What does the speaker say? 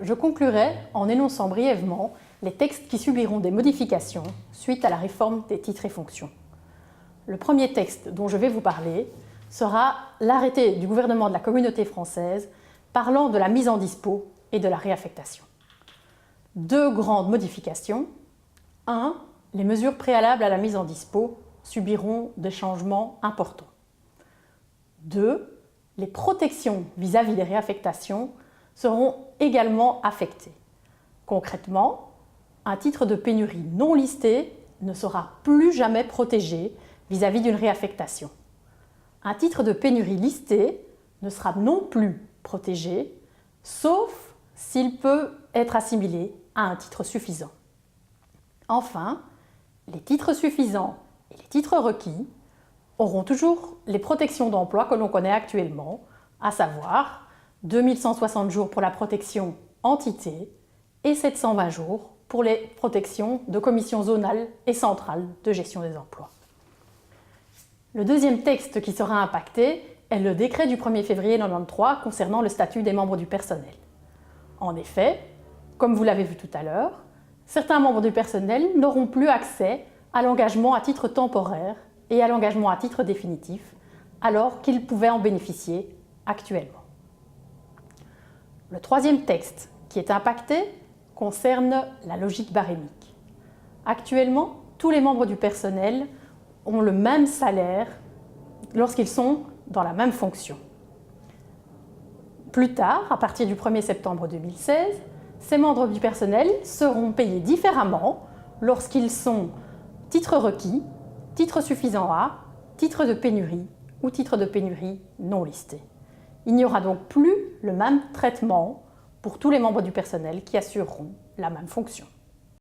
Je conclurai en énonçant brièvement les textes qui subiront des modifications suite à la réforme des titres et fonctions. Le premier texte dont je vais vous parler sera l'arrêté du gouvernement de la Communauté française parlant de la mise en dispo et de la réaffectation. Deux grandes modifications. 1. Les mesures préalables à la mise en dispo subiront des changements importants. 2. Les protections vis-à-vis des réaffectations seront également affectées. Concrètement, un titre de pénurie non listé ne sera plus jamais protégé vis-à-vis d'une réaffectation. Un titre de pénurie listé ne sera non plus protégé, sauf s'il peut être assimilé à un titre suffisant. Enfin, les titres suffisants et les titres requis auront toujours les protections d'emploi que l'on connaît actuellement, à savoir 2160 jours pour la protection entité et 720 jours pour les protections de commissions zonales et centrales de gestion des emplois. Le deuxième texte qui sera impacté est le décret du 1er février 1993 concernant le statut des membres du personnel. En effet, comme vous l'avez vu tout à l'heure, certains membres du personnel n'auront plus accès à l'engagement à titre temporaire et à l'engagement à titre définitif, alors qu'ils pouvaient en bénéficier actuellement. Le troisième texte qui est impacté concerne la logique barémique. Actuellement, tous les membres du personnel ont le même salaire lorsqu'ils sont dans la même fonction. Plus tard, à partir du 1er septembre 2016, ces membres du personnel seront payés différemment lorsqu'ils sont titre requis, titre suffisant A, titre de pénurie ou titre de pénurie non listé. Il n'y aura donc plus le même traitement pour tous les membres du personnel qui assureront la même fonction.